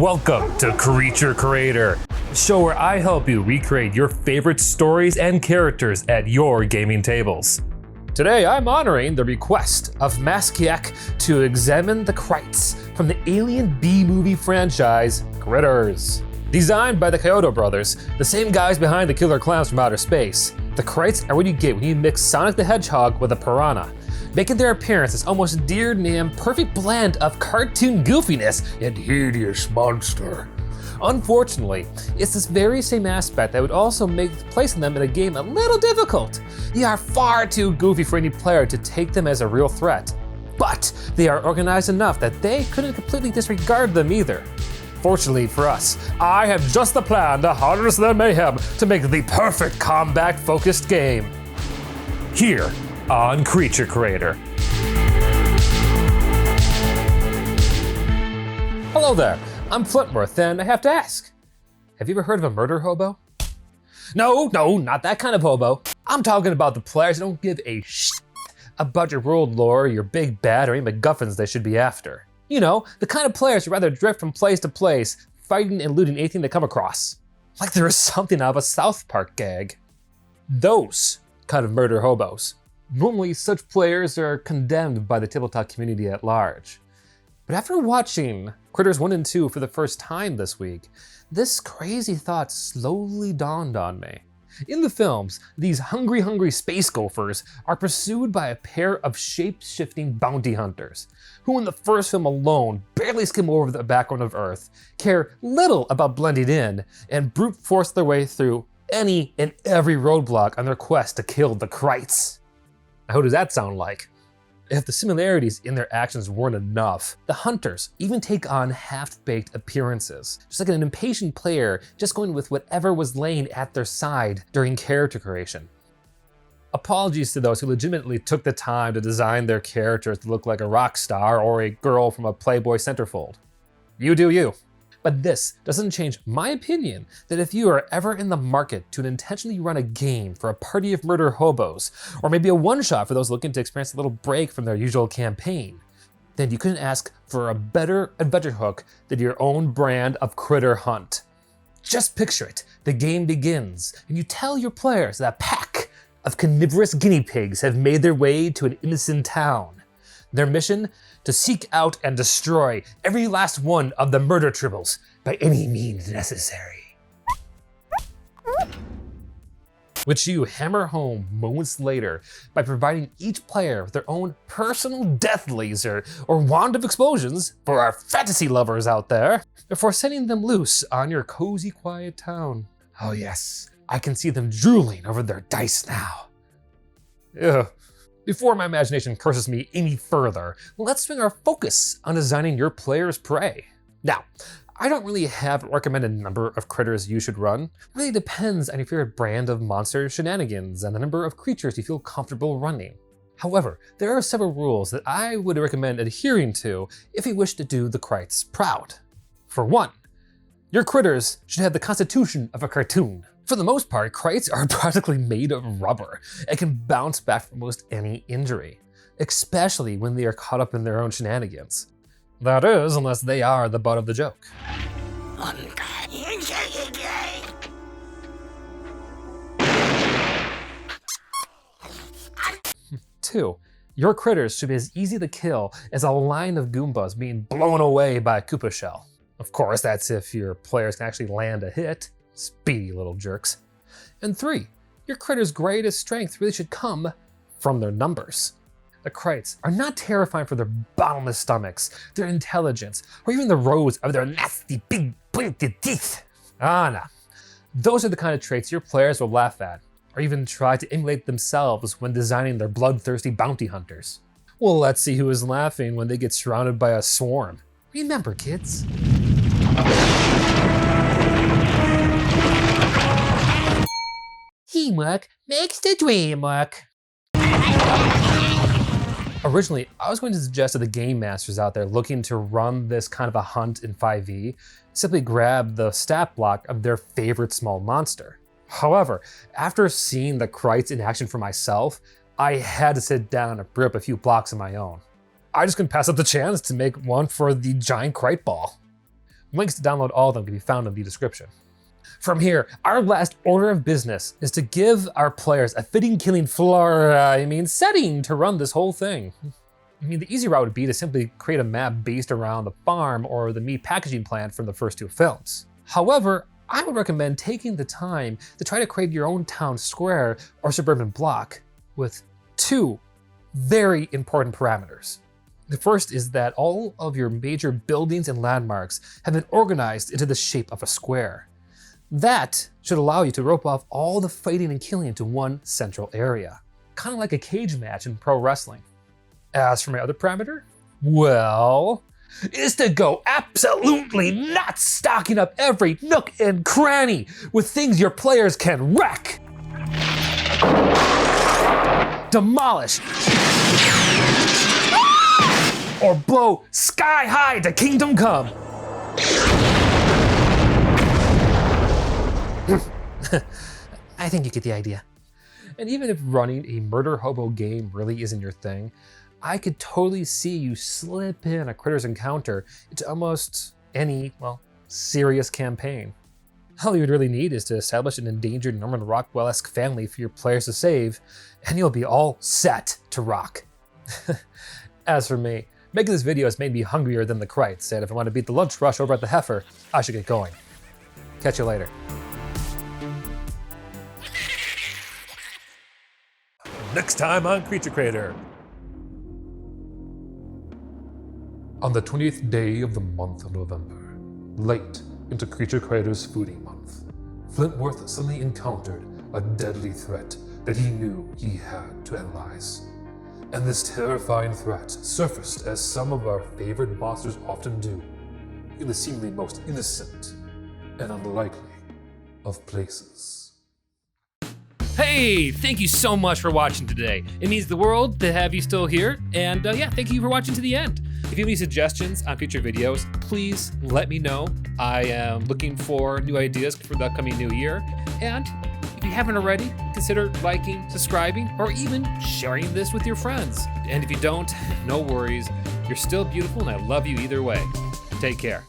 Welcome to Creature Creator, the show where I help you recreate your favorite stories and characters at your gaming tables. Today I'm honoring the request of Maskiak to examine the Crites from the Alien B-movie franchise, Critters. Designed by the Kyoto brothers, the same guys behind the killer clowns from outer space, the Crites are what you get when you mix Sonic the Hedgehog with a piranha, making their appearance this almost near perfect blend of cartoon goofiness and hideous monster. Unfortunately, it's this very same aspect that would also make placing them in a game a little difficult. They are far too goofy for any player to take them as a real threat, but they are organized enough that they couldn't completely disregard them either. Fortunately for us, I have just the plan to harness their mayhem to make the perfect combat-focused game. Here on Creature Creator. Hello there, I'm Flintworth, and I have to ask, have you ever heard of a murder hobo? No, not that kind of hobo. I'm talking about the players who don't give a shit about your world lore, your big bad, or any MacGuffins they should be after. You know, the kind of players who rather drift from place to place, fighting and looting anything they come across. Like there is something out of a South Park gag. Those kind of murder hobos. Normally, such players are condemned by the tabletop community at large. But after watching Critters 1 and 2 for the first time this week, this crazy thought slowly dawned on me. In the films, these hungry space gophers are pursued by a pair of shape-shifting bounty hunters, who in the first film alone barely skim over the background of Earth, care little about blending in, and brute force their way through any and every roadblock on their quest to kill the Crites. Now, who does that sound like? If the similarities in their actions weren't enough, the hunters even take on half-baked appearances, just like an impatient player just going with whatever was laying at their side during character creation. Apologies to those who legitimately took the time to design their characters to look like a rock star or a girl from a Playboy centerfold. You do you. But this doesn't change my opinion that if you are ever in the market to intentionally run a game for a party of murder hobos, or maybe a one-shot for those looking to experience a little break from their usual campaign, then you couldn't ask for a better adventure hook than your own brand of Critter Hunt. Just picture it, the game begins, and you tell your players that a pack of carnivorous guinea pigs have made their way to an innocent town. Their mission? To seek out and destroy every last one of the murder tribbles by any means necessary. Which you hammer home moments later by providing each player with their own personal death laser or wand of explosions for our fantasy lovers out there, before sending them loose on your cozy quiet town. Oh yes, I can see them drooling over their dice now. Ugh. Before my imagination curses me any further, let's swing our focus on designing your player's prey. Now, I don't really have a recommended number of critters you should run. It really depends on your favorite brand of monster shenanigans and the number of creatures you feel comfortable running. However, there are several rules that I would recommend adhering to if you wish to do the Crites proud. For one, your critters should have the constitution of a cartoon. For the most part, Crites are practically made of rubber and can bounce back from almost any injury, especially when they are caught up in their own shenanigans. That is, unless they are the butt of the joke. 2, your critters should be as easy to kill as a line of Goombas being blown away by a Koopa shell. Of course, that's if your players can actually land a hit. Speedy little jerks. And 3, your critter's greatest strength really should come from their numbers. The Crites are not terrifying for their bottomless stomachs, their intelligence, or even the rows of their nasty big pointed teeth. No. Those are the kind of traits your players will laugh at, or even try to emulate themselves when designing their bloodthirsty bounty hunters. Well, let's see who is laughing when they get surrounded by a swarm. Remember, kids. Teamwork makes the dream work. Originally, I was going to suggest to the game masters out there looking to run this kind of a hunt in 5e, simply grab the stat block of their favorite small monster. However, after seeing the Crites in action for myself, I had to sit down and brew up a few blocks of my own. I just couldn't pass up the chance to make one for the giant Crite ball. Links to download all of them can be found in the description. From here, our last order of business is to give our players a fitting killing setting to run this whole thing. The easy route would be to simply create a map based around the farm or the meat packaging plant from the first 2 films. However, I would recommend taking the time to try to create your own town square or suburban block with 2 very important parameters. The first is that all of your major buildings and landmarks have been organized into the shape of a square. That should allow you to rope off all the fighting and killing into one central area, kind of like a cage match in pro wrestling. As for my other parameter, well, is to go absolutely nuts, stocking up every nook and cranny with things your players can wreck, demolish, or blow sky high to kingdom come. I think you get the idea. And even if running a murder hobo game really isn't your thing, I could totally see you slip in a Critters encounter into almost any, serious campaign. All you would really need is to establish an endangered Norman Rockwell-esque family for your players to save, and you'll be all set to rock. As for me, making this video has made me hungrier than the Crites, and if I want to beat the lunch rush over at the Heifer, I should get going. Catch you later. Next time on Creature Creator. On the 20th day of the month of November, late into Creature Creator's fooding month, Flintworth suddenly encountered a deadly threat that he knew he had to analyze. And this terrifying threat surfaced as some of our favorite monsters often do, in the seemingly most innocent and unlikely of places. Hey, thank you so much for watching today. It means the world to have you still here, and thank you for watching to the end. If you have any suggestions on future videos, please let me know. I am looking for new ideas for the upcoming new year, and if you haven't already, consider liking, subscribing, or even sharing this with your friends. And if you don't, no worries, you're still beautiful and I love you either way. Take care.